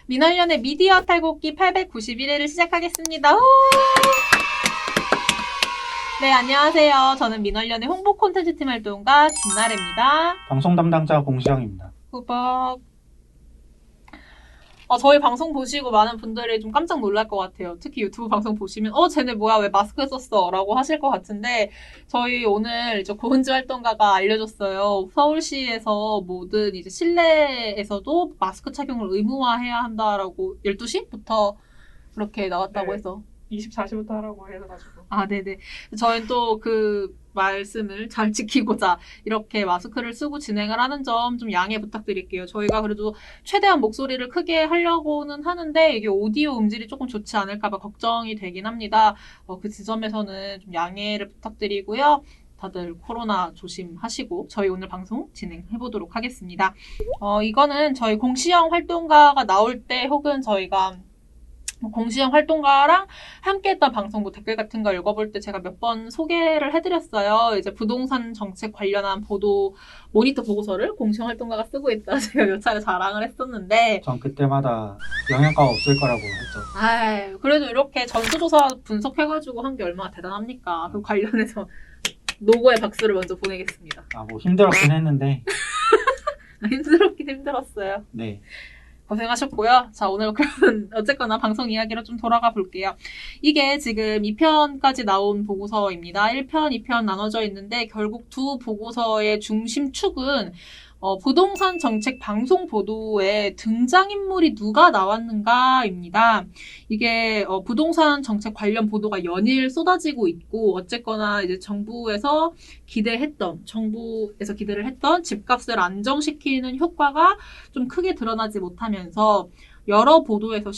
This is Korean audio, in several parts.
민원련의 미디어 탈곡기 891회를 시작하겠습니다. 네, 안녕하세요. 저는 민원련의 홍보 콘텐츠 팀 활동가 김나래입니다. 방송 담당자 공시영입니다. 후박. 저희 방송 보시고 많은 분들이 좀 깜짝 놀랄 것 같아요. 특히 유튜브 방송 보시면 쟤네 뭐야 왜 마스크 썼어? 라고 하실 것 같은데 저희 오늘 이제 고은지 활동가가 알려줬어요. 서울시에서 모든 이제 실내에서도 마스크 착용을 의무화해야 한다라고 12시부터 그렇게 나왔다고 네. 해서 24시부터 하라고 해가지고. 네네. 저희는 또 그 말씀을 잘 지키고자 이렇게 마스크를 쓰고 진행을 하는 점 좀 양해 부탁드릴게요. 저희가 그래도 최대한 목소리를 크게 하려고는 하는데 이게 오디오 음질이 조금 좋지 않을까봐 걱정이 되긴 합니다. 그 지점에서는 좀 양해를 부탁드리고요. 다들 코로나 조심하시고 저희 오늘 방송 진행해보도록 하겠습니다. 이거는 저희 공시형 활동가가 나올 때 혹은 저희가 공시형 활동가랑 함께 했던 방송국 댓글 같은 거 읽어볼 때 제가 몇 번 소개를 해드렸어요. 이제 부동산 정책 관련한 보도 모니터 보고서를 공시형 활동가가 쓰고 있다. 제가 몇 차례 자랑을 했었는데 전 그때마다 영양가가 없을 거라고 했죠. 그래도 이렇게 전수조사 분석해가지고 한 게 얼마나 대단합니까. 그 관련해서 노고의 박수를 먼저 보내겠습니다. 뭐 힘들었긴 했는데. 힘들었긴 힘들었어요. 네. 고생하셨고요. 자, 오늘 그러면 어쨌거나 방송 이야기로 좀 돌아가 볼게요. 이게 지금 2편까지 나온 보고서입니다. 1편, 2편 나눠져 있는데 결국 두 보고서의 중심축은 부동산 정책 방송 보도에 등장인물이 누가 나왔는가입니다. 이게 부동산 정책 관련 보도가 연일 쏟아지고 있고 어쨌거나 이제 정부에서 기대를 했던 집값을 안정시키는 효과가 좀 크게 드러나지 못하면서 여러 보도에서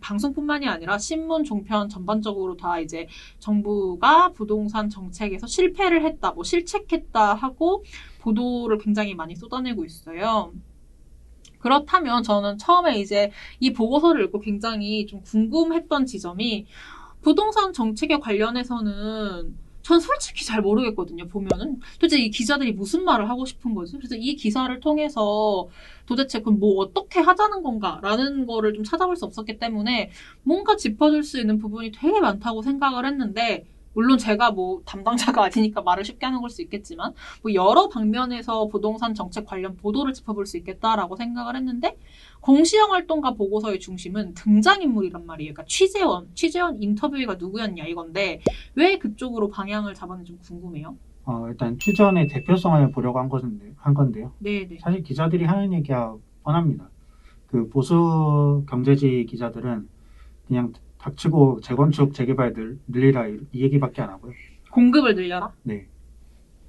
방송뿐만이 아니라 신문, 종편 전반적으로 다 이제 정부가 부동산 정책에서 실패를 했다, 실책했다 하고 보도를 굉장히 많이 쏟아내고 있어요. 그렇다면 저는 처음에 이제 이 보고서를 읽고 굉장히 좀 궁금했던 지점이 부동산 정책에 관련해서는 전 솔직히 잘 모르겠거든요. 보면은 도대체 이 기자들이 무슨 말을 하고 싶은 거지? 그래서 이 기사를 통해서 도대체 그럼 뭐 어떻게 하자는 건가라는 거를 좀 찾아볼 수 없었기 때문에 뭔가 짚어줄 수 있는 부분이 되게 많다고 생각을 했는데 물론 제가 담당자가 아니니까 말을 쉽게 하는 걸 수 있겠지만 여러 방면에서 부동산 정책 관련 보도를 짚어볼 수 있겠다라고 생각을 했는데 공시형 활동가 보고서의 중심은 등장인물이란 말이에요. 그러니까 취재원 인터뷰가 누구였냐 이건데 왜 그쪽으로 방향을 잡았는지 좀 궁금해요. 일단 취재원의 대표성을 보려고 한 건데요. 네네. 사실 기자들이 하는 얘기가 뻔합니다. 그 보수 경제지 기자들은 그냥 닥치고 재건축, 재개발 늘리라 이 얘기밖에 안 하고요. 공급을 늘려라? 네.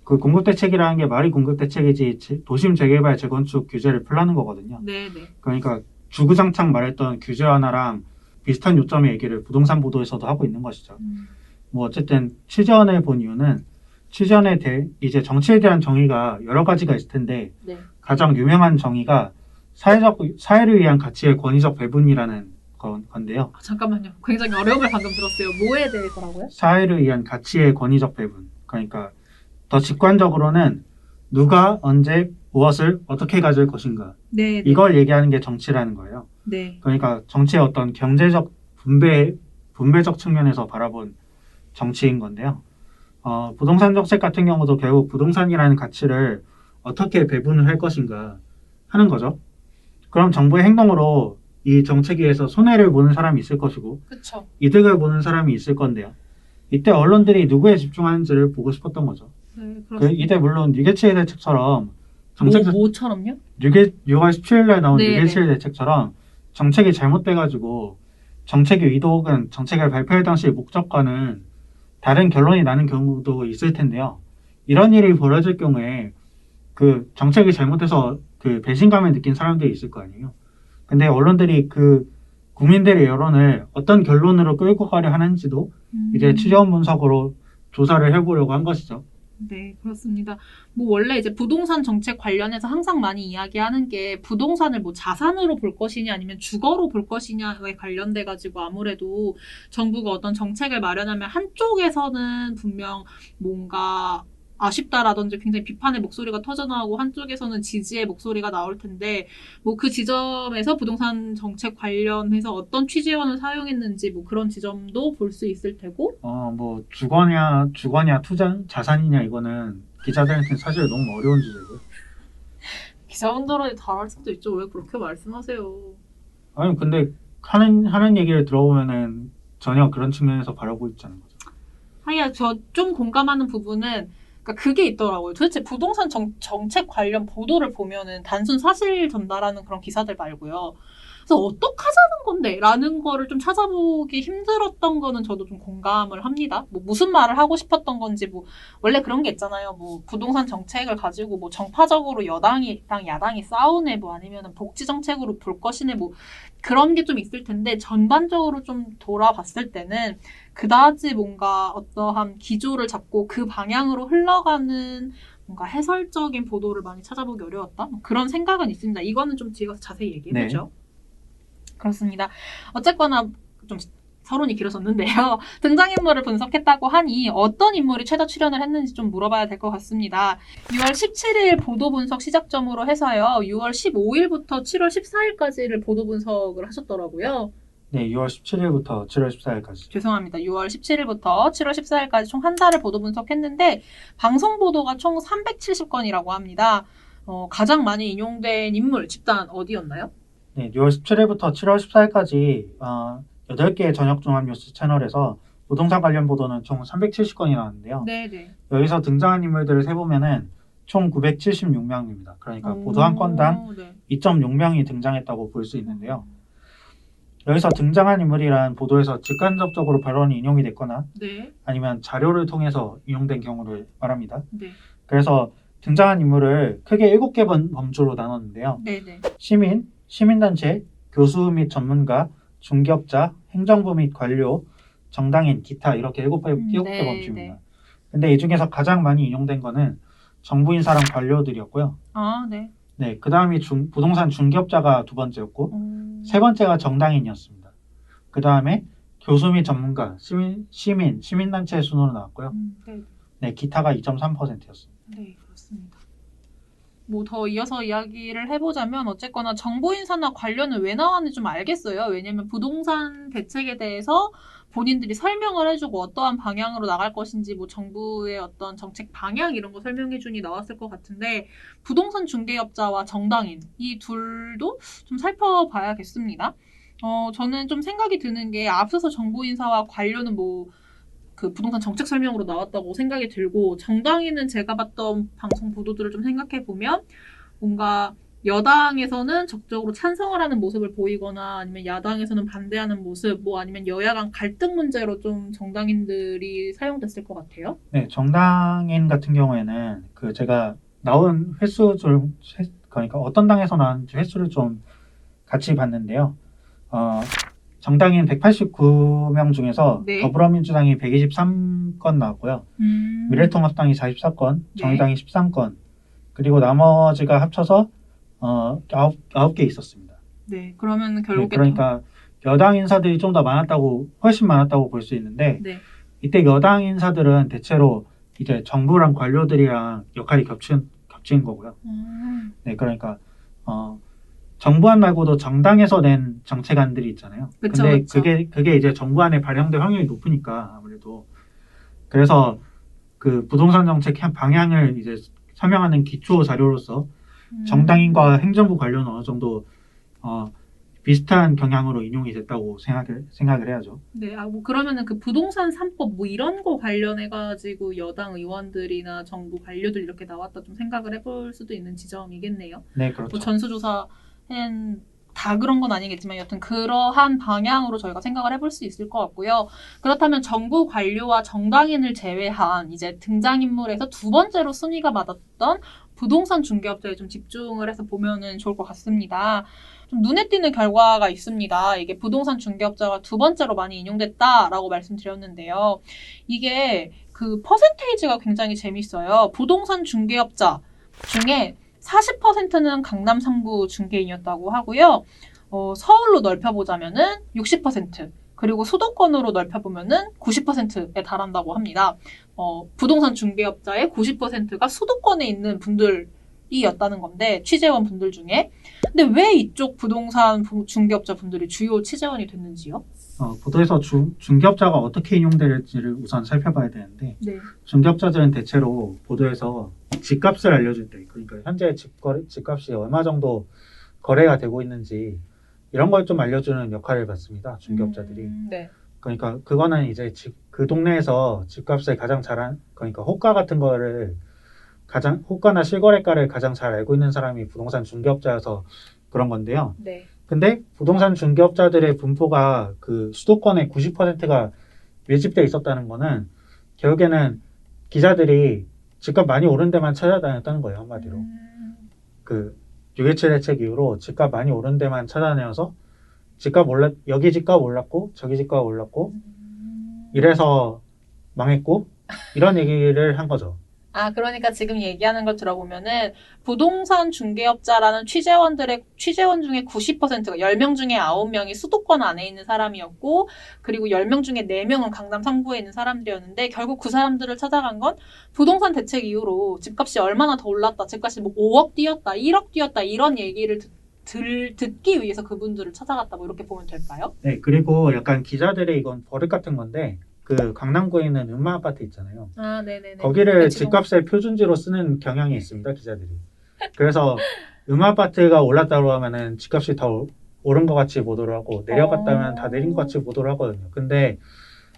그 공급대책이라는 게 말이 공급대책이지 도심 재개발, 재건축 규제를 풀라는 거거든요. 네네. 그러니까 주구장창 말했던 규제 완화랑 비슷한 요점의 얘기를 부동산 보도에서도 하고 있는 것이죠. 어쨌든 취재원을 본 이유는 취재원에 대해 이제 정치에 대한 정의가 여러 가지가 있을 텐데 네. 가장 유명한 정의가 사회를 위한 가치의 권위적 배분이라는 건데요. 잠깐만요. 굉장히 어려움을 방금 들었어요. 뭐에 대해서라고요? 사회를 위한 가치의 권위적 배분. 그러니까 더 직관적으로는 누가 언제 무엇을 어떻게 가질 것인가. 네. 이걸 얘기하는 게 정치라는 거예요. 네. 그러니까 정치의 어떤 경제적 분배적 측면에서 바라본 정치인 건데요. 부동산 정책 같은 경우도 결국 부동산이라는 가치를 어떻게 배분을 할 것인가 하는 거죠. 그럼 정부의 행동으로 이 정책에 의해서 손해를 보는 사람이 있을 것이고 그쵸. 이득을 보는 사람이 있을 건데요. 이때 언론들이 누구에 집중하는지를 보고 싶었던 거죠. 네, 그렇습니다. 이때 물론 뉴게츠의 대책처럼 뭐처럼요? 6월 17일에 나온 네, 뉴게츠의 대책처럼 정책이 잘못돼가지고 정책의 의도 혹은 정책을 발표할 당시 목적과는 다른 결론이 나는 경우도 있을 텐데요. 이런 일이 벌어질 경우에 그 정책이 잘못해서 그 배신감을 느낀 사람들이 있을 거 아니에요. 근데 언론들이 그 국민들의 여론을 어떤 결론으로 끌고 가려 하는지도 이제 취재원 분석으로 조사를 해보려고 한 것이죠. 네, 그렇습니다. 원래 이제 부동산 정책 관련해서 항상 많이 이야기하는 게 부동산을 자산으로 볼 것이냐 아니면 주거로 볼 것이냐에 관련돼가지고 아무래도 정부가 어떤 정책을 마련하면 한쪽에서는 분명 뭔가 아쉽다라든지 굉장히 비판의 목소리가 터져나오고 한쪽에서는 지지의 목소리가 나올 텐데 뭐 그 지점에서 부동산 정책 관련해서 어떤 취재원을 사용했는지 뭐 그런 지점도 볼 수 있을 테고 뭐 주거냐 투자 자산이냐 이거는 기자들한테는 사실 너무 어려운 주제고요. 기자분들은 잘할 수도 있죠. 왜 그렇게 말씀하세요? 아니 근데 하는 얘기를 들어보면은 전혀 그런 측면에서 바라보고 있지 않은 거죠. 하야 저 좀 공감하는 부분은 그러니까 그게 있더라고요. 도대체 부동산 정책 관련 보도를 보면은 단순 사실 전달하는 그런 기사들 말고요. 그래서 어떡하자는 건데? 라는 거를 좀 찾아보기 힘들었던 거는 저도 좀 공감을 합니다. 뭐 무슨 말을 하고 싶었던 건지 뭐 원래 그런 게 있잖아요. 뭐 부동산 정책을 가지고 뭐 정파적으로 여당이랑 야당이 싸우네 뭐 아니면은 복지 정책으로 볼 것이네 뭐 그런 게 좀 있을 텐데 전반적으로 좀 돌아봤을 때는 그다지 뭔가 어떠한 기조를 잡고 그 방향으로 흘러가는 뭔가 해설적인 보도를 많이 찾아보기 어려웠다? 뭐 그런 생각은 있습니다. 이거는 좀 뒤에 가서 자세히 얘기해보죠. 그렇습니다. 어쨌거나 좀 서론이 길어졌는데요. 등장인물을 분석했다고 하니 어떤 인물이 최다 출연을 했는지 좀 물어봐야 될 것 같습니다. 6월 17일 보도 분석 시작점으로 해서요. 6월 15일부터 7월 14일까지를 보도 분석을 하셨더라고요. 네, 6월 17일부터 7월 14일까지. 죄송합니다. 6월 17일부터 7월 14일까지 총 한 달을 보도 분석했는데 방송 보도가 총 370건이라고 합니다. 가장 많이 인용된 인물, 집단 어디였나요? 네, 6월 17일부터 7월 14일까지 8개의 저녁 종합 뉴스 채널에서 부동산 관련 보도는 총 370건이 나왔는데요. 네네. 여기서 등장한 인물들을 세보면은 총 976명입니다. 그러니까 보도 한 건당 네. 2.6명이 등장했다고 볼 수 있는데요. 여기서 등장한 인물이란 보도에서 직간접적으로 발언이 인용이 됐거나 네. 아니면 자료를 통해서 인용된 경우를 말합니다. 네. 그래서 등장한 인물을 크게 7개 범주로 나눴는데요. 네네. 시민, 시민단체, 교수 및 전문가, 중개업자, 행정부 및 관료, 정당인, 기타 이렇게 7개 네, 범주입니다. 근데 이 중에서 가장 많이 인용된 거는 정부 인사랑 관료들이었고요. 아, 네. 네, 그 다음이 부동산 중개업자가 두 번째였고, 세 번째가 정당인이었습니다. 그 다음에 교수 및 전문가, 시민단체 순으로 나왔고요. 네. 네, 기타가 2.3%였습니다. 네, 그렇습니다. 뭐 더 이어서 이야기를 해보자면 어쨌거나 정보 인사나 관련은 왜 나왔는지 좀 알겠어요. 왜냐면 부동산 대책에 대해서 본인들이 설명을 해주고 어떠한 방향으로 나갈 것인지 뭐 정부의 어떤 정책 방향 이런 거 설명해주니 나왔을 것 같은데 부동산 중개업자와 정당인 이 둘도 좀 살펴봐야겠습니다. 저는 좀 생각이 드는 게 앞서서 정보 인사와 관련은 뭐 그 부동산 정책 설명으로 나왔다고 생각이 들고 정당인은 제가 봤던 방송 보도들을 좀 생각해 보면 뭔가 여당에서는 적극적으로 찬성을 하는 모습을 보이거나 아니면 야당에서는 반대하는 모습 뭐 아니면 여야 간 갈등 문제로 좀 정당인들이 사용됐을 것 같아요. 네, 정당인 같은 경우에는 그 제가 나온 그러니까 어떤 당에서 나왔는지 횟수를 좀 같이 봤는데요. 정당인 189명 중에서 네. 더불어민주당이 123건 나왔고요. 미래통합당이 44건, 정의당이 13건, 그리고 나머지가 합쳐서 9개 있었습니다. 네, 그러면 네, 결국에 그러니까 여당 인사들이 좀 더 훨씬 많았다고 볼 수 있는데 네. 이때 여당 인사들은 대체로 이제 정부랑 관료들이랑 역할이 겹친 거고요. 네, 그러니까 정부안 말고도 정당에서 낸 정책안들이 있잖아요. 그쵸, 근데 그쵸. 그게 이제 정부안에 발령될 확률이 높으니까 아무래도 그래서 그 부동산 정책 방향을 이제 설명하는 기초 자료로서 정당인과 행정부 관료는 어느 정도 비슷한 경향으로 인용이 됐다고 생각을 해야죠. 네, 뭐 그러면은 그 부동산 3법 뭐 이런 거 관련해가지고 여당 의원들이나 정부 관료들 이렇게 나왔다 좀 생각을 해볼 수도 있는 지점이겠네요. 네, 뭐 그렇죠. 전수조사 다 그런 건 아니겠지만 여튼 그러한 방향으로 저희가 생각을 해볼 수 있을 것 같고요. 그렇다면 정부 관료와 정당인을 제외한 이제 등장인물에서 두 번째로 순위가 맞았던 부동산 중개업자에 좀 집중을 해서 보면은 좋을 것 같습니다. 좀 눈에 띄는 결과가 있습니다. 이게 부동산 중개업자가 두 번째로 많이 인용됐다라고 말씀드렸는데요. 이게 그 퍼센테이지가 굉장히 재밌어요. 부동산 중개업자 중에 40%는 강남 상부 중개인이었다고 하고요. 서울로 넓혀보자면은 60%, 그리고 수도권으로 넓혀보면은 90%에 달한다고 합니다. 부동산 중개업자의 90%가 수도권에 있는 분들이었다는 건데, 취재원 분들 중에. 근데 왜 이쪽 부동산 중개업자 분들이 주요 취재원이 됐는지요? 보도에서 중개업자가 어떻게 인용될지를 우선 살펴봐야 되는데, 네. 중개업자들은 대체로 보도에서 집값을 알려줄 때, 그러니까 현재 집값이 얼마 정도 거래가 되고 있는지 이런 걸 좀 알려주는 역할을 받습니다. 중개업자들이. 네. 그러니까 그거는 이제 그 동네에서 집값을 가장 잘한, 그러니까 호가 같은 거를 호가나 실거래가를 가장 잘 알고 있는 사람이 부동산 중개업자여서 그런 건데요. 네. 근데 부동산 중개업자들의 분포가 그 수도권의 90%가 밀집돼 있었다는 거는 결국에는 기자들이 집값 많이 오른 데만 찾아다녔다는 거예요, 한마디로. 그 6.17 대책 이후로 집값 많이 오른 데만 찾아다녀서 여기 집값 올랐고 저기 집값 올랐고 이래서 망했고 이런 얘기를 한 거죠. 그러니까 지금 얘기하는 걸 들어보면은 부동산 중개업자라는 취재원 중에 90%가 10명 중에 9명이 수도권 안에 있는 사람이었고, 그리고 10명 중에 4명은 강남 상부에 있는 사람들이었는데, 결국 그 사람들을 찾아간 건 부동산 대책 이후로 집값이 얼마나 더 올랐다, 집값이 뭐 5억 뛰었다, 1억 뛰었다, 이런 얘기를 듣기 위해서 그분들을 찾아갔다, 뭐 이렇게 보면 될까요? 네, 그리고 약간 기자들의 이건 버릇 같은 건데, 그 강남구에 있는 음마 아파트 있잖아요. 네네네. 거기를 집값의 표준지로 쓰는 경향이 있습니다, 기자들이. 그래서 음마 아파트가 올랐다고 하면은 집값이 더 오른 것 같이 보도를 하고, 내려갔다면 다 내린 것 같이 보도를 하거든요. 근데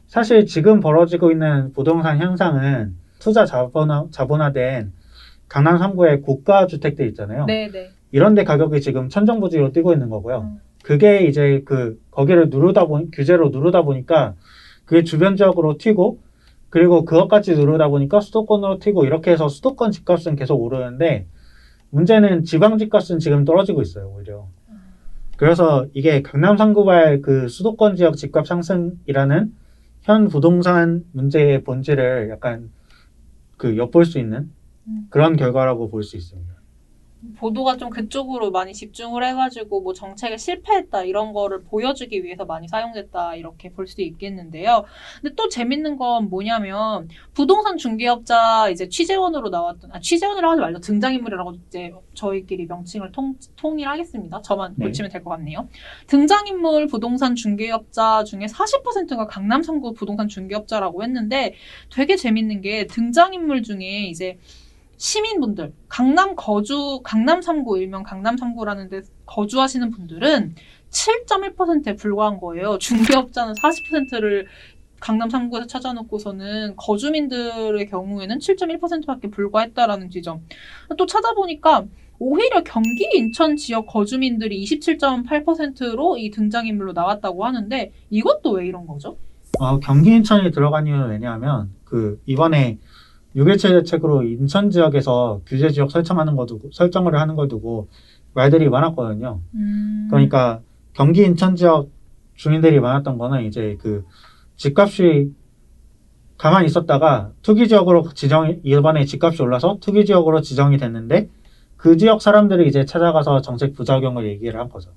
사실 지금 벌어지고 있는 부동산 현상은 투자 자본화된 강남 3구의 고가 주택들 있잖아요. 네네. 이런 데 가격이 지금 천정부지로 뛰고 있는 거고요. 그게 이제 거기를 규제로 누르다 보니까 그게 주변 지역으로 튀고, 그리고 그것까지 누르다 보니까 수도권으로 튀고, 이렇게 해서 수도권 집값은 계속 오르는데, 문제는 지방 집값은 지금 떨어지고 있어요, 오히려. 그래서 이게 강남 3구발 그 수도권 지역 집값 상승이라는 현 부동산 문제의 본질을 약간 엿볼 수 있는 그런 결과라고 볼 수 있습니다. 보도가 좀 그쪽으로 많이 집중을 해가지고 뭐 정책에 실패했다 이런 거를 보여주기 위해서 많이 사용됐다 이렇게 볼 수도 있겠는데요. 근데 또 재밌는 건 뭐냐면 부동산 중개업자 이제 취재원으로 취재원이라고 하지 말죠. 등장인물이라고 이제 저희끼리 명칭을 통일하겠습니다. 저만 네. 고치면 될 것 같네요. 등장인물 부동산 중개업자 중에 40%가 강남 3구 부동산 중개업자라고 했는데 되게 재밌는 게 등장인물 중에 이제 시민분들, 강남 3구, 일명 강남 3구라는 데 거주하시는 분들은 7.1%에 불과한 거예요. 중개업자는 40%를 강남 3구에서 찾아놓고서는 거주민들의 경우에는 7.1%밖에 불과했다라는 지점. 또 찾아보니까 오히려 경기 인천 지역 거주민들이 27.8%로 이 등장인물로 나왔다고 하는데 이것도 왜 이런 거죠? 경기 인천이 들어간 이유는 왜냐하면 이번에 6.17 대책으로 인천 지역에서 규제 지역 설정을 하는 걸 두고 말들이 많았거든요. 그러니까 경기 인천 지역 주민들이 많았던 거는 이제 집값이 가만히 있었다가 이번에 집값이 올라서 투기 지역으로 지정이 됐는데 그 지역 사람들이 이제 찾아가서 정책 부작용을 얘기를 한 거죠.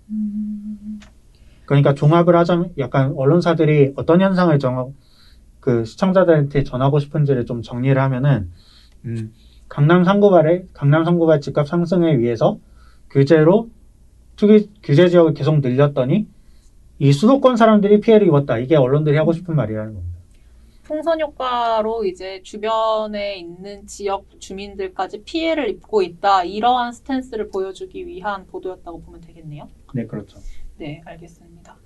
그러니까 종합을 하자면 약간 언론사들이 어떤 현상을 시청자들한테 전하고 싶은지를 좀 정리를 하면은, 강남 3구발 집값 상승을 위해서 규제 지역을 계속 늘렸더니, 이 수도권 사람들이 피해를 입었다. 이게 언론들이 하고 싶은 말이라는 겁니다. 풍선 효과로 이제 주변에 있는 지역 주민들까지 피해를 입고 있다. 이러한 스탠스를 보여주기 위한 보도였다고 보면 되겠네요. 네, 그렇죠. 네, 알겠습니다.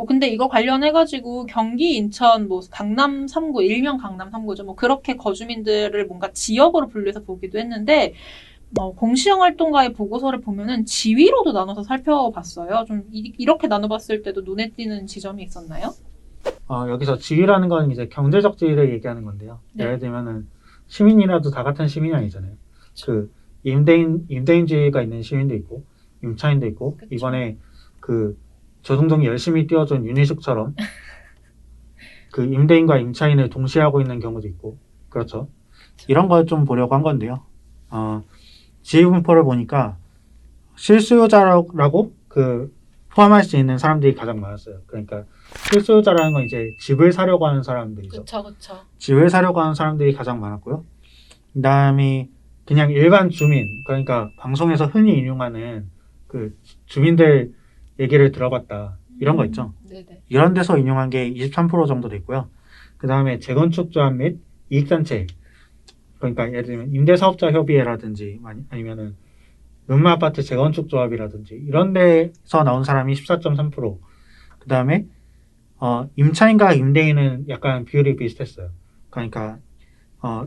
근데 이거 관련해가지고 경기, 인천, 강남 3구, 일명 강남 3구죠. 그렇게 거주민들을 뭔가 지역으로 분류해서 보기도 했는데, 공시형 활동가의 보고서를 보면은 지위로도 나눠서 살펴봤어요. 좀 이렇게 나눠봤을 때도 눈에 띄는 지점이 있었나요? 여기서 지위라는 건 이제 경제적 지위를 얘기하는 건데요. 네. 예를 들면은 시민이라도 다 같은 시민이 아니잖아요. 임대인주의가 있는 시민도 있고, 임차인도 있고, 그쵸. 이번에 조동동이 열심히 띄워준 윤희숙처럼 임대인과 임차인을 동시에 하고 있는 경우도 있고, 그렇죠. 이런 걸 좀 보려고 한 건데요. 지위 분포를 보니까 실수요자라고 포함할 수 있는 사람들이 가장 많았어요. 그러니까 실수요자라는 건 이제 집을 사려고 하는 사람들이죠. 그쵸. 집을 사려고 하는 사람들이 가장 많았고요. 그다음에 그냥 일반 주민, 그러니까 방송에서 흔히 인용하는 그 주민들 얘기를 들어봤다. 이런 거 있죠. 네네. 이런 데서 인용한 게 23% 정도 됐고요. 그 다음에 재건축 조합 및 이익단체, 그러니까 예를 들면 임대사업자 협의회라든지 아니면은 음마아파트 재건축 조합이라든지 이런 데서 나온 사람이 14.3%. 그 다음에 임차인과 임대인은 약간 비율이 비슷했어요. 그러니까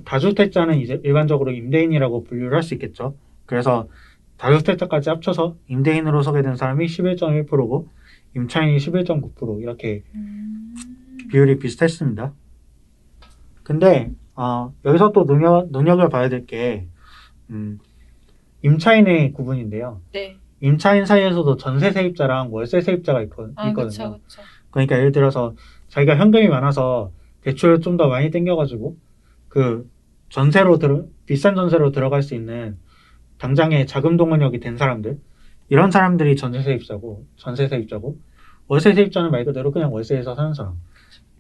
다주택자는 이제 일반적으로 임대인이라고 분류를 할 수 있겠죠. 그래서 다주택자까지 합쳐서 임대인으로 소개된 사람이 11.1%고 임차인이 11.9% 이렇게 비율이 비슷했습니다. 근데 여기서 또 눈여겨 봐야 될 게 임차인의 구분인데요. 네. 임차인 사이에서도 전세 세입자랑 월세 세입자가 있거든요. 그쵸. 그러니까 예를 들어서 자기가 현금이 많아서 대출을 좀 더 많이 땡겨가지고 그 비싼 전세로 들어갈 수 있는 당장의 자금 동원력이 된 사람들, 이런 사람들이 전세 세입자고 월세 세입자는 말 그대로 그냥 월세에서 사는 사람,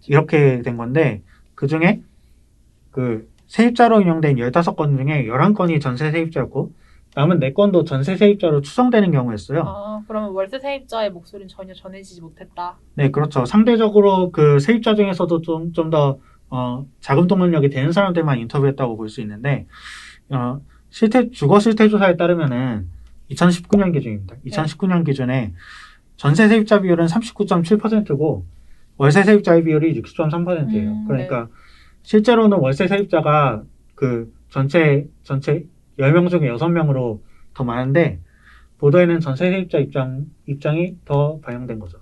이렇게 된 건데 그 중에 그 세입자로 운영된 15건 중에 11건이 전세 세입자였고 남은 4건도 전세 세입자로 추정되는 경우였어요. 그러면 월세 세입자의 목소리는 전혀 전해지지 못했다. 네, 그렇죠. 상대적으로 그 세입자 중에서도 좀 더 자금 동원력이 되는 사람들만 인터뷰했다고 볼 수 있는데 주거 실태 조사에 따르면은 2019년 기준입니다. 2019년 기준에 전세 세입자 비율은 39.7%고 월세 세입자의 비율이 60.3%예요. 그러니까 실제로는 월세 세입자가 그 전체 10명 중에 6명으로 더 많은데 보도에는 전세 세입자 입장이 더 반영된 거죠.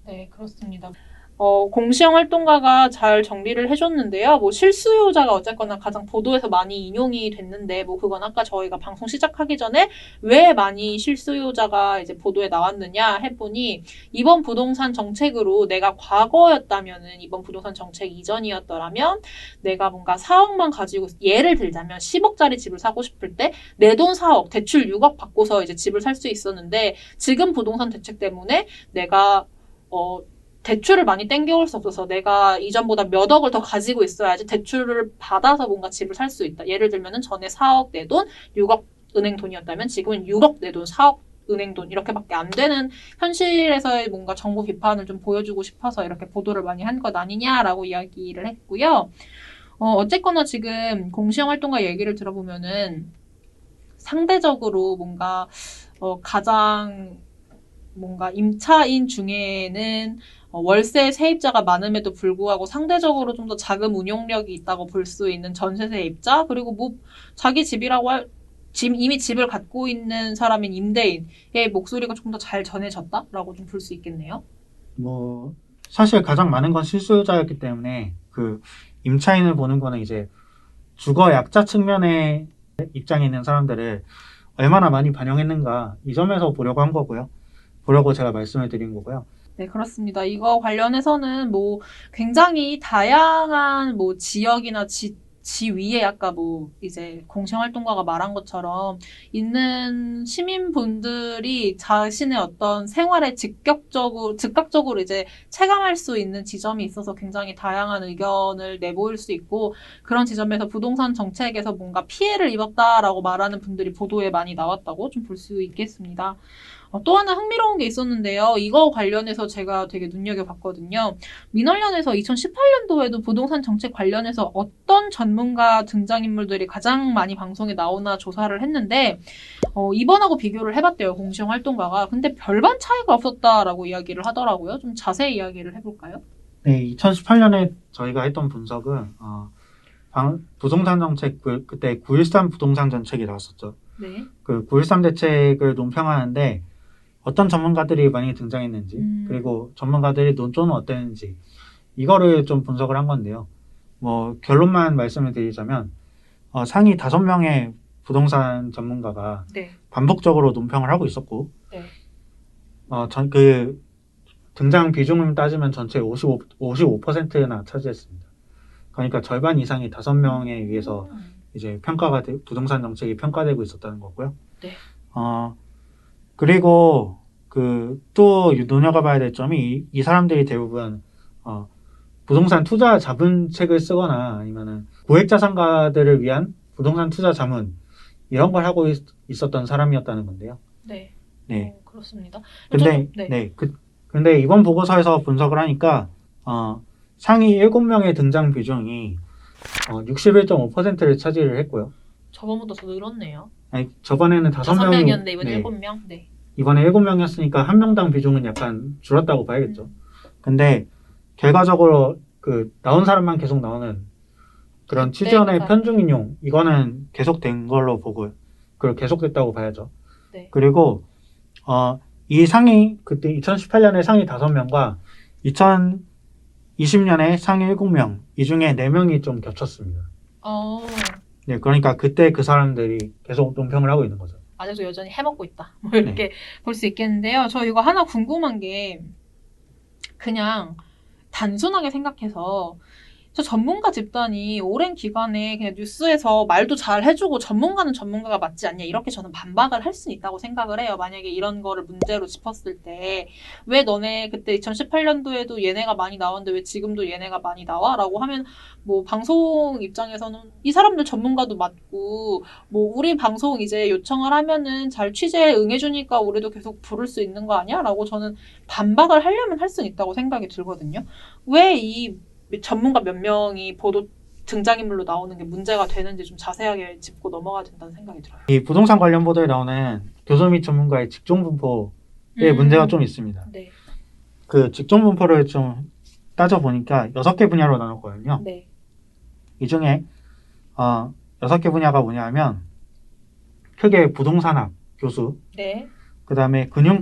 네, 그렇습니다. 공시형 활동가가 잘 정리를 해줬는데요. 뭐 실수요자가 어쨌거나 가장 보도에서 많이 인용이 됐는데, 뭐 그건 아까 저희가 방송 시작하기 전에 왜 많이 실수요자가 이제 보도에 나왔느냐 해보니, 이번 부동산 정책으로 내가 과거였다면은, 이번 부동산 정책 이전이었더라면 내가 뭔가 4억만 가지고, 예를 들자면 10억짜리 집을 사고 싶을 때 내 돈 4억, 대출 6억 받고서 이제 집을 살 수 있었는데, 지금 부동산 대책 때문에 내가 대출을 많이 땡겨올 수 없어서 내가 이전보다 몇 억을 더 가지고 있어야지 대출을 받아서 뭔가 집을 살 수 있다. 예를 들면은 전에 4억 내 돈, 6억 은행 돈이었다면 지금은 6억 내 돈, 4억 은행 돈 이렇게밖에 안 되는 현실에서의 뭔가 정부 비판을 좀 보여주고 싶어서 이렇게 보도를 많이 한 것 아니냐라고 이야기를 했고요. 어쨌거나 지금 공시형 활동가 얘기를 들어보면은 상대적으로 뭔가 가장 뭔가 임차인 중에는 월세 세입자가 많음에도 불구하고 상대적으로 좀 더 자금 운용력이 있다고 볼 수 있는 전세 세입자, 그리고 뭐 자기 집이라고 이미 집을 갖고 있는 사람인 임대인의 목소리가 조금 더 잘 전해졌다라고 좀 볼 수 있겠네요. 뭐 사실 가장 많은 건 실수요자였기 때문에 그 임차인을 보는 거는 이제 주거 약자 측면의 입장에 있는 사람들을 얼마나 많이 반영했는가 이 점에서 보려고 제가 말씀을 드린 거고요. 네, 그렇습니다. 이거 관련해서는 뭐 굉장히 다양한 뭐 지역이나 지위에 아까 뭐 이제 공시활동가가 말한 것처럼 있는 시민분들이 자신의 어떤 생활에 즉각적으로 이제 체감할 수 있는 지점이 있어서 굉장히 다양한 의견을 내보일 수 있고, 그런 지점에서 부동산 정책에서 뭔가 피해를 입었다라고 말하는 분들이 보도에 많이 나왔다고 좀 볼 수 있겠습니다. 또 하나 흥미로운 게 있었는데요. 이거 관련해서 제가 되게 눈여겨봤거든요. 민원련에서 2018년도에도 부동산 정책 관련해서 어떤 전문가 등장인물들이 가장 많이 방송에 나오나 조사를 했는데 이번하고 비교를 해봤대요. 공시형 활동가가. 근데 별반 차이가 없었다라고 이야기를 하더라고요. 좀 자세히 이야기를 해볼까요? 네, 2018년에 저희가 했던 분석은 부동산 정책 그때 9.13 부동산 정책이 나왔었죠. 네. 그 9.13 대책을 논평하는데 어떤 전문가들이 많이 등장했는지 그리고 전문가들의 논조는 어땠는지 이거를 좀 분석을 한 건데요. 뭐 결론만 말씀을 드리자면 상위 5명의 부동산 전문가가 네. 반복적으로 논평을 하고 있었고 네. 그 등장 비중을 따지면 전체 55%나 차지했습니다. 그러니까 절반 이상이 5명에 의해서 이제 부동산 정책이 평가되고 있었다는 거고요. 네. 그리고 그 또 눈여겨봐야 될 점이 이 사람들이 대부분 부동산 투자 자문책을 쓰거나 아니면은 고액자산가들을 위한 부동산 투자 자문 이런 걸 하고 있었던 사람이었다는 건데요. 네. 네. 그렇습니다. 근데 네. 근데 이번 보고서에서 분석을 하니까 상위 7명의 등장 비중이 61.5%를 차지를 했고요. 저번보다 더 늘었네요. 아니, 저번에는 5명이 5명이었는데 이번에 7명. 네. 이번에 7명이었으니까 한 명당 비중은 약간 줄었다고 봐야겠죠. 근데 결과적으로 그 나온 사람만 계속 나오는 그런 취지원의 그 편중 인용 이거는 계속된 걸로 보고 그걸 계속됐다고 봐야죠. 네. 그리고 이 상위 그때 2018년에 상위 5명과 2020년에 상위 7명 이 중에 4명이 좀 겹쳤습니다. 네, 그러니까 그때 그 사람들이 계속 논평을 하고 있는 거죠. 아직도 여전히 해먹고 있다. 뭐 이렇게 볼 수 있겠는데요. 저 이거 하나 궁금한 게 그냥 단순하게 생각해서 저 전문가 집단이 오랜 기간에 그냥 뉴스에서 말도 잘 해주고 전문가는 전문가가 맞지 않냐 이렇게 저는 반박을 할 수는 있다고 생각을 해요. 만약에 이런 거를 문제로 짚었을 때 왜 너네 그때 2018년도에도 얘네가 많이 나왔는데 왜 지금도 얘네가 많이 나와? 라고 하면 뭐 방송 입장에서는 이 사람들 전문가도 맞고 뭐 우리 방송 이제 요청을 하면은 잘 취재에 응해주니까 우리도 계속 부를 수 있는 거 아니야? 라고 저는 반박을 하려면 할 수는 있다고 생각이 들거든요. 왜 이 전문가 몇 명이 보도 등장인물로 나오는 게 문제가 되는지 좀 자세하게 짚고 넘어가야 된다는 생각이 들어요. 이 부동산 관련 보도에 나오는 교수 및 전문가의 직종 분포에 문제가 좀 있습니다. 네. 그 직종 분포를 좀 따져보니까 6개 분야로 나눴거든요. 네. 이 중에 6개 분야가 뭐냐면 크게 부동산학 교수, 네. 그 다음에 금융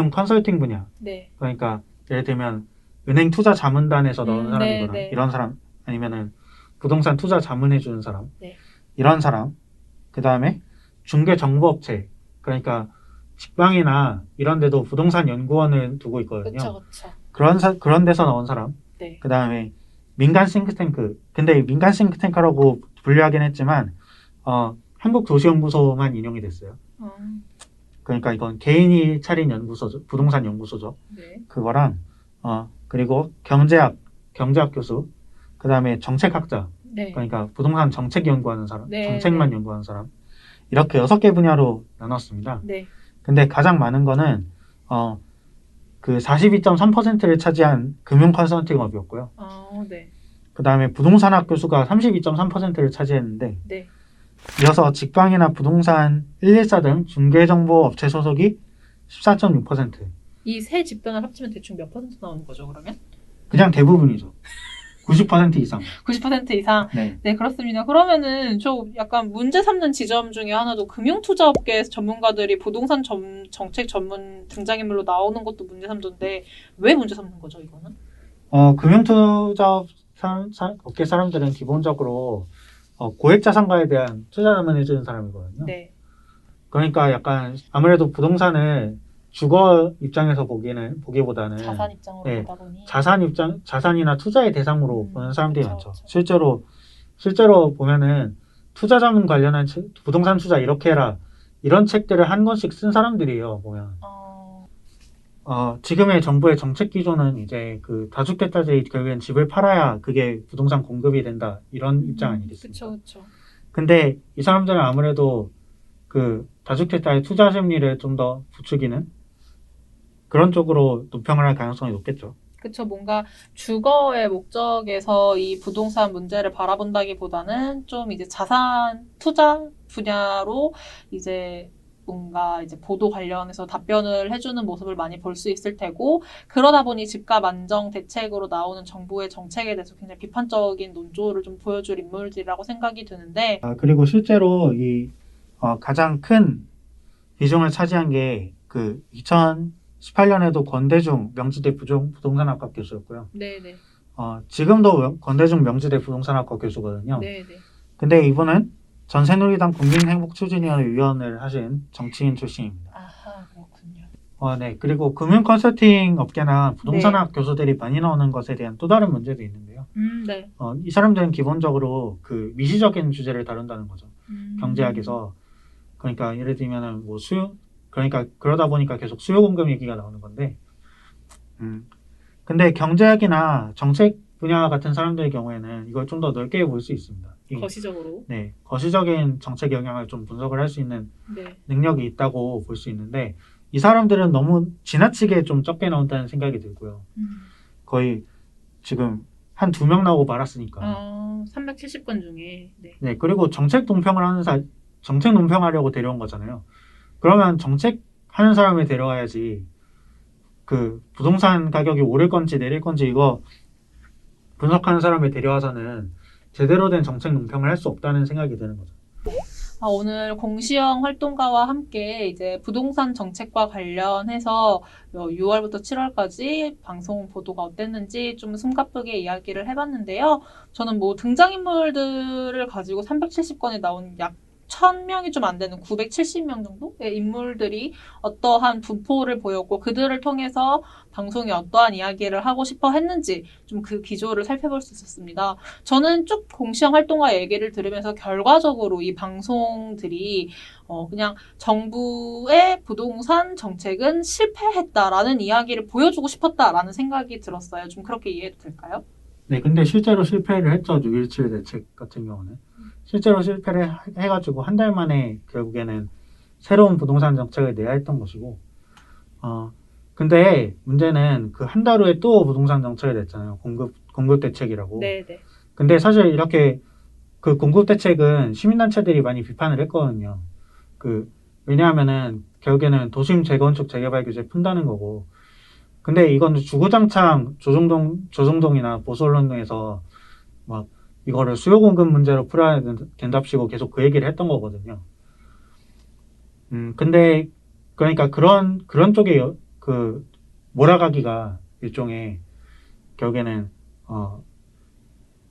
컨설팅 분야, 네. 그러니까 예를 들면 은행 투자 자문단에서 나오는 사람이거나 네. 이런 사람, 아니면은 부동산 투자 자문해주는 사람, 네. 이런 사람, 그 다음에 중개 정보업체, 그러니까 직방이나 이런 데도 부동산 연구원을 두고 있거든요. 그렇죠. 그런 데서 나온 사람, 네. 그 다음에 민간 싱크탱크, 근데 민간 싱크탱크라고 분류하긴 했지만 한국도시연구소만 인용이 됐어요. 그러니까 이건 개인이 차린 연구소죠, 부동산 연구소죠. 네. 그거랑 그리고 경제학 교수, 그 다음에 정책학자, 네. 그러니까 부동산 정책 연구하는 사람, 네, 정책만 연구하는 사람, 이렇게 6개 분야로 나눴습니다. 네. 근데 가장 많은 거는 그 42.3%를 차지한 금융 컨설팅업이었고요. 네. 그 다음에 부동산학 교수가 32.3%를 차지했는데, 네. 이어서 직방이나 부동산 114 등 중개정보업체 소속이 14.6%. 이 세 집단을 합치면 대충 몇 퍼센트 나오는 거죠, 그러면? 그냥 대부분이죠. 90% 이상. 90% 이상? 네. 네, 그렇습니다. 그러면은 저 약간 문제 삼는 지점 중에 하나도 금융투자업계 전문가들이 부동산 정책 전문 등장인물로 나오는 것도 문제 삼던데 왜 문제 삼는 거죠, 이거는? 금융투자 업계 사람들은 기본적으로 고액자산가에 대한 투자 자문해주는 사람이거든요. 네. 그러니까 약간 아무래도 부동산을 주거 입장에서 보기보다는 자산 입장으로 네, 보다 보니 자산이나 투자의 대상으로 보는 사람들이 그쵸, 많죠. 그쵸. 실제로 보면은 투자 자문 관련한 부동산 투자 이렇게 해라 이런 책들을 한 권씩 쓴 사람들이에요. 보면 지금의 정부의 정책 기조는 이제 그 다주택자들이 결국엔 집을 팔아야 그게 부동산 공급이 된다 이런 입장 아니겠습니까? 그렇죠. 근데 이 사람들은 아무래도 그 다주택자의 투자 심리를 좀 더 부추기는 그런 쪽으로 논평을 할 가능성이 높겠죠. 그쵸. 뭔가 주거의 목적에서 이 부동산 문제를 바라본다기보다는 좀 이제 자산 투자 분야로 이제 뭔가 이제 보도 관련해서 답변을 해주는 모습을 많이 볼 수 있을 테고, 그러다 보니 집값 안정 대책으로 나오는 정부의 정책에 대해서 굉장히 비판적인 논조를 좀 보여줄 인물들이라고 생각이 드는데, 그리고 실제로 이 가장 큰 비중을 차지한 게 그 2018년에도 권대중 명지대 부동산학과 교수였고요. 네네. 지금도 권대중 명지대 부동산학과 교수거든요. 네네. 근데 이분은 전 새누리당 국민행복추진위원회 위원을 하신 정치인 출신입니다. 아하, 그렇군요. 네. 그리고 금융 컨설팅 업계나 부동산학 교수들이 많이 나오는 것에 대한 또 다른 문제도 있는데요. 네. 이 사람들은 기본적으로 그 미시적인 주제를 다룬다는 거죠. 경제학에서. 그러니까 예를 들면은 뭐 그러니까 그러다 보니까 계속 수요 공급 얘기가 나오는 건데, 근데 경제학이나 정책 분야 같은 사람들의 경우에는 이걸 좀 더 넓게 볼 수 있습니다. 거시적으로. 네, 거시적인 정책 영향을 좀 분석을 할 수 있는 네. 능력이 있다고 볼 수 있는데, 이 사람들은 너무 지나치게 좀 적게 나온다는 생각이 들고요. 거의 지금 한 2명 나오고 말았으니까. 370건 중에. 네. 네, 그리고 정책 논평하려고 데려온 거잖아요. 그러면 정책 하는 사람을 데려와야지 그 부동산 가격이 오를 건지 내릴 건지 이거 분석하는 사람을 데려와서는 제대로 된 정책 논평을 할 수 없다는 생각이 드는 거죠. 오늘 공시영 활동가와 함께 이제 부동산 정책과 관련해서 6월부터 7월까지 방송 보도가 어땠는지 좀 숨가쁘게 이야기를 해봤는데요. 저는 뭐 등장인물들을 가지고 370건에 나온 약 1000명이 좀 안 되는 970명 정도의 인물들이 어떠한 분포를 보였고 그들을 통해서 방송이 어떠한 이야기를 하고 싶어 했는지 좀 그 기조를 살펴볼 수 있었습니다. 저는 쭉 공시형 활동가 얘기를 들으면서 결과적으로 이 방송들이 그냥 정부의 부동산 정책은 실패했다라는 이야기를 보여주고 싶었다라는 생각이 들었어요. 좀 그렇게 이해해도 될까요? 네, 근데 실제로 실패를 했죠. 6.17 대책 같은 경우는. 실제로 실패를 해가지고 한 달 만에 결국에는 새로운 부동산 정책을 내야 했던 것이고, 근데 문제는 그 한 달 후에 또 부동산 정책을 냈잖아요. 공급 대책이라고. 네. 근데 사실 이렇게 그 공급 대책은 시민단체들이 많이 비판을 했거든요. 왜냐하면은 결국에는 도심 재건축 재개발 규제 푼다는 거고, 근데 이건 주구장창 조중동이나 보수언론에서 막 이거를 수요 공급 문제로 풀어야 된답시고 계속 그 얘기를 했던 거거든요. 근데 그러니까 그런 쪽에 몰아가기가 일종의 결국에는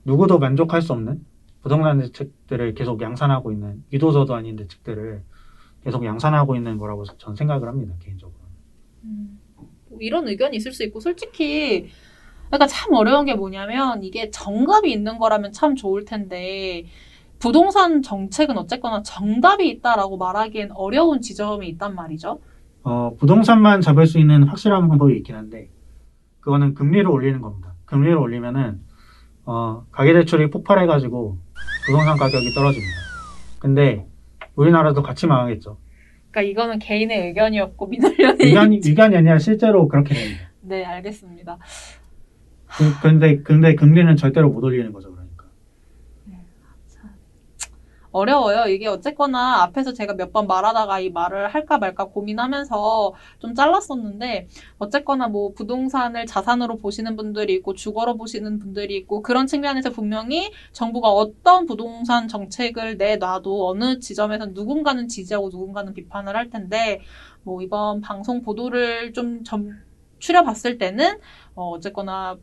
누구도 만족할 수 없는 부동산 대책들을 계속 양산하고 있는 이도저도 아닌 대책들을 계속 양산하고 있는 거라고 전 생각을 합니다, 개인적으로. 이런 의견이 있을 수 있고 솔직히 그러니까 참 어려운 게 뭐냐면 이게 정답이 있는 거라면 참 좋을 텐데 부동산 정책은 어쨌거나 정답이 있다라고 말하기엔 어려운 지점이 있단 말이죠. 부동산만 잡을 수 있는 확실한 방법이 있긴 한데 그거는 금리를 올리는 겁니다. 금리를 올리면은 가계대출이 폭발해가지고 부동산 가격이 떨어집니다. 근데 우리나라도 같이 망하겠죠. 그러니까 이거는 개인의 의견이었고 민원련의 의견이 아니라 실제로 그렇게 됩니다. 네, 알겠습니다. 근데 금리는 절대로 못 올리는 거죠, 그러니까. 어려워요. 이게 어쨌거나 앞에서 제가 몇 번 말하다가 이 말을 할까 말까 고민하면서 좀 잘랐었는데 어쨌거나 뭐 부동산을 자산으로 보시는 분들이 있고 주거로 보시는 분들이 있고 그런 측면에서 분명히 정부가 어떤 부동산 정책을 내놔도 어느 지점에서 누군가는 지지하고 누군가는 비판을 할 텐데 뭐 이번 방송 보도를 좀 추려봤을 때는 어쨌거나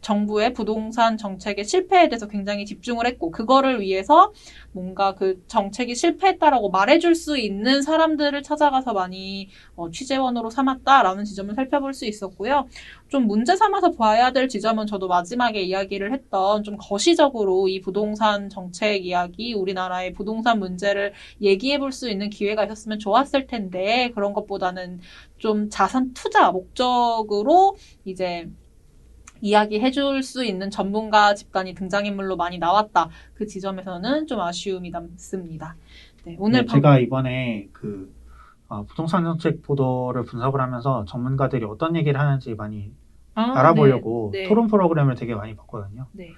정부의 부동산 정책의 실패에 대해서 굉장히 집중을 했고 그거를 위해서 뭔가 그 정책이 실패했다라고 말해줄 수 있는 사람들을 찾아가서 많이 취재원으로 삼았다라는 지점을 살펴볼 수 있었고요. 좀 문제 삼아서 봐야 될 지점은 저도 마지막에 이야기를 했던 좀 거시적으로 이 부동산 정책 이야기, 우리나라의 부동산 문제를 얘기해 볼 수 있는 기회가 있었으면 좋았을 텐데 그런 것보다는 좀 자산 투자 목적으로 이제 이야기해 줄 수 있는 전문가 집단이 등장인물로 많이 나왔다. 그 지점에서는 좀 아쉬움이 남습니다. 네, 오늘 제가 이번에 부동산 정책 보도를 분석을 하면서 전문가들이 어떤 얘기를 하는지 많이 알아보려고 네. 토론 프로그램을 되게 많이 봤거든요. 네.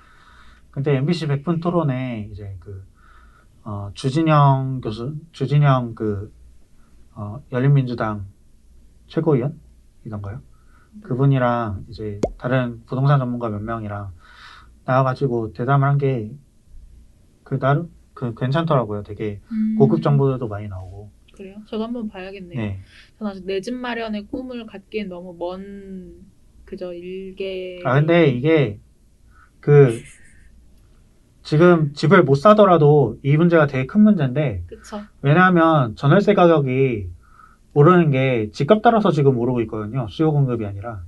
근데 MBC 100분 토론에 이제 주진영 열린민주당 최고위원이던가요? 그분이랑 이제 다른 부동산 전문가 몇 명이랑 나와가지고 대담을 한 게 나름 괜찮더라고요. 되게 고급 정보들도 많이 나오고. 그래요? 저도 한번 봐야겠네요. 네. 전 아직 내 집 마련의 꿈을 갖기엔 너무 먼 그저 일개. 근데 이게 지금 집을 못 사더라도 이 문제가 되게 큰 문제인데. 그쵸. 왜냐하면 전월세 가격이 오르는 게 집값 따라서 지금 오르고 있거든요. 수요 공급이 아니라.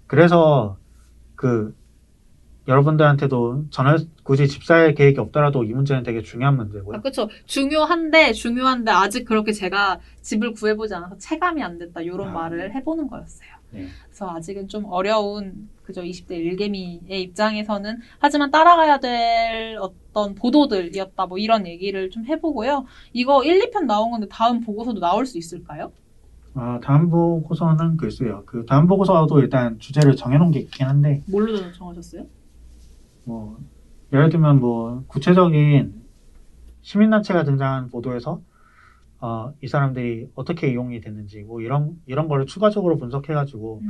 그래서 여러분들한테도 굳이 집살 계획이 없더라도 이 문제는 되게 중요한 문제고요. 아, 그쵸. 중요한데 아직 그렇게 제가 집을 구해보지 않아서 체감이 안 됐다. 이런 말을 해보는 거였어요. 네. 그래서 아직은 좀 어려운, 그죠. 20대 일개미의 입장에서는. 하지만 따라가야 될 어떤 보도들이었다. 뭐 이런 얘기를 좀 해보고요. 이거 1, 2편 나온 건데 다음 보고서도 나올 수 있을까요? 다음 보고서는 글쎄요. 그 다음 보고서도 일단 주제를 정해놓은 게 있긴 한데, 뭘로 정하셨어요? 뭐, 예를 들면 뭐, 구체적인 시민단체가 등장한 보도에서, 이 사람들이 어떻게 이용이 됐는지, 뭐, 이런 거를 추가적으로 분석해가지고,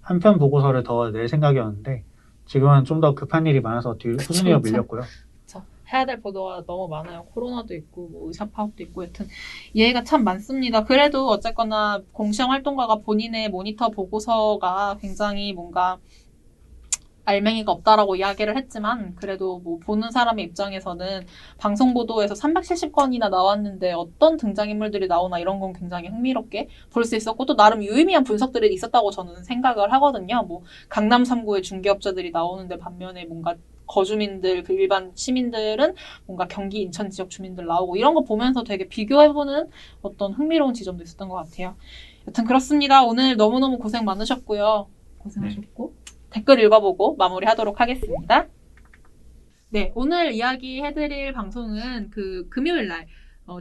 한 편 보고서를 더 낼 생각이었는데, 지금은 좀 더 급한 일이 많아서 후순위로 그쵸. 밀렸고요. 그쵸. 해야 될 보도가 너무 많아요. 코로나도 있고, 뭐 의사 파업도 있고, 여튼 이해가 참 많습니다. 그래도 어쨌거나 공시형 활동가가 본인의 모니터 보고서가 굉장히 뭔가 알맹이가 없다라고 이야기를 했지만, 그래도 뭐 보는 사람의 입장에서는 방송 보도에서 370건이나 나왔는데 어떤 등장인물들이 나오나 이런 건 굉장히 흥미롭게 볼 수 있었고, 또 나름 유의미한 분석들이 있었다고 저는 생각을 하거든요. 뭐 강남 3구의 중개업자들이 나오는데 반면에 뭔가 거주민들, 그 일반 시민들은 뭔가 경기 인천 지역 주민들 나오고 이런 거 보면서 되게 비교해보는 어떤 흥미로운 지점도 있었던 것 같아요. 여튼 그렇습니다. 오늘 너무너무 고생 많으셨고요. 고생하셨고 댓글 읽어보고 마무리하도록 하겠습니다. 네, 오늘 이야기해드릴 방송은 금요일날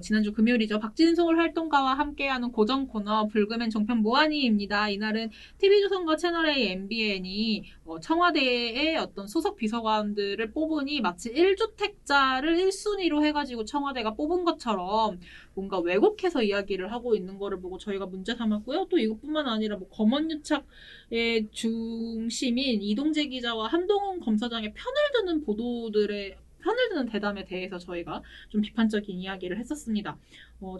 지난주 금요일이죠. 박진솔 활동가와 함께하는 고정 코너 불금엔 종편 모아니입니다. 이날은 TV조선과 채널A, MBN이 청와대의 어떤 수석 비서관들을 뽑으니 마치 1주택자를 1순위로 해가지고 청와대가 뽑은 것처럼 뭔가 왜곡해서 이야기를 하고 있는 거를 보고 저희가 문제 삼았고요. 또 이것뿐만 아니라 뭐 검언유착의 중심인 이동재 기자와 한동훈 검사장의 편을 드는 대담에 대해서 저희가 좀 비판적인 이야기를 했었습니다.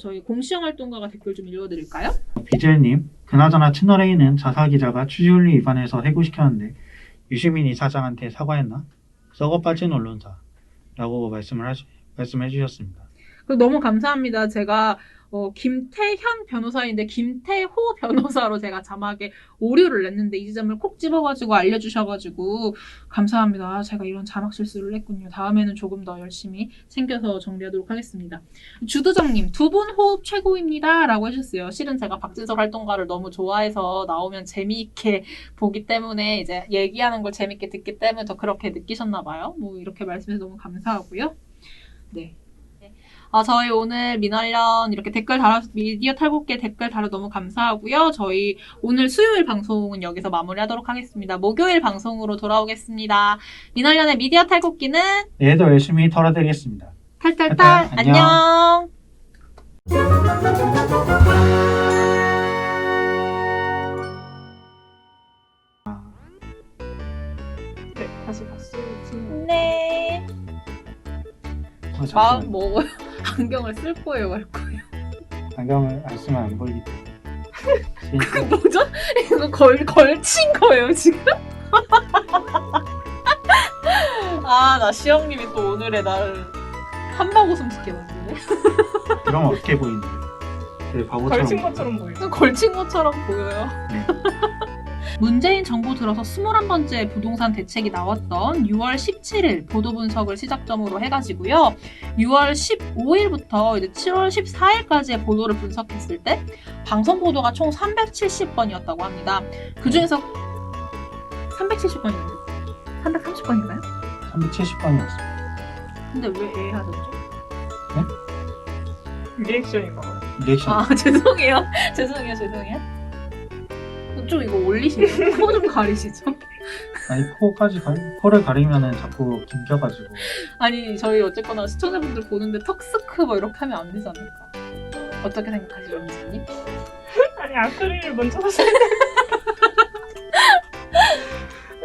저희 공시형 활동가가 댓글 좀 읽어드릴까요? 비젤님, 그나저나 채널A는 자사기자가 취지윤리 위반해서 해고시켰는데 유시민 이사장한테 사과했나? 썩어 빠진 언론사 라고 말씀해 주셨습니다. 너무 감사합니다. 제가 김태현 변호사인데 김태호 변호사로 제가 자막에 오류를 냈는데 이 지점을 콕 집어가지고 알려주셔가지고 감사합니다. 제가 이런 자막 실수를 했군요. 다음에는 조금 더 열심히 챙겨서 정리하도록 하겠습니다. 주두정님, 두 분 호흡 최고입니다 라고 해주셨어요. 실은 제가 박진솔 활동가를 너무 좋아해서 나오면 재미있게 보기 때문에 이제 얘기하는 걸 재미있게 듣기 때문에 더 그렇게 느끼셨나봐요. 뭐 이렇게 말씀해서 너무 감사하고요. 네. 저희 오늘 민활련 이렇게 미디어 탈곡계 댓글 달아 너무 감사하고요. 저희 오늘 수요일 방송은 여기서 마무리하도록 하겠습니다. 목요일 방송으로 돌아오겠습니다. 민활련의 미디어 탈곡기는 내일도 열심히 털어드리겠습니다. 탈탈탈 안녕. 네, 다시 봤어요. 네. 마음 먹어요. 안경을 쓸 거예요, 말 거예요. 안경을 안 쓰면 안 보이기 때문에. 뭐죠? 이거 걸친 거예요, 지금? 나 시영님이 또 오늘의 나를 한바구음 시켜 만드네. 이러면 어떻게 보이는데? 되게 바보처럼. 걸친 것처럼 보여요. 걸친 것처럼 보여요. 네. 문재인 정부 들어서 21번째 부동산 대책이 나왔던 6월 17일 보도 분석을 시작점으로 해가지고요. 6월 15일부터 이제 7월 14일까지의 보도를 분석했을 때 방송 보도가 총 370건이었다고 합니다. 그 중에서 370건이었는데 330건인가요? 370건이었어요. 근데 왜 하셨죠? 리액션인가 봐요. 리액션. 죄송해요. 죄송해요. 좀 이거 올리시죠? 코 좀 가리시죠? 아니 코를 가리면은 자꾸 긴겨가지고. 아니 저희 어쨌거나 시청자분들 보는데 턱스크 뭐 이렇게 하면 안 되지 않을까? 어떻게 생각하시죠, 미사님? 아니 아크릴을 먼저 사셔야 돼.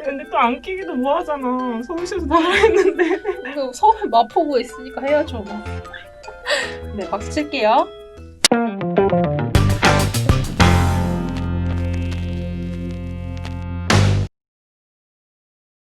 근데 또 안 끼기도 뭐하잖아. 서울시에서 다 했는데. 이거 서울 마포구에 있으니까 해야죠. 뭐. 네, 박수 칠게요.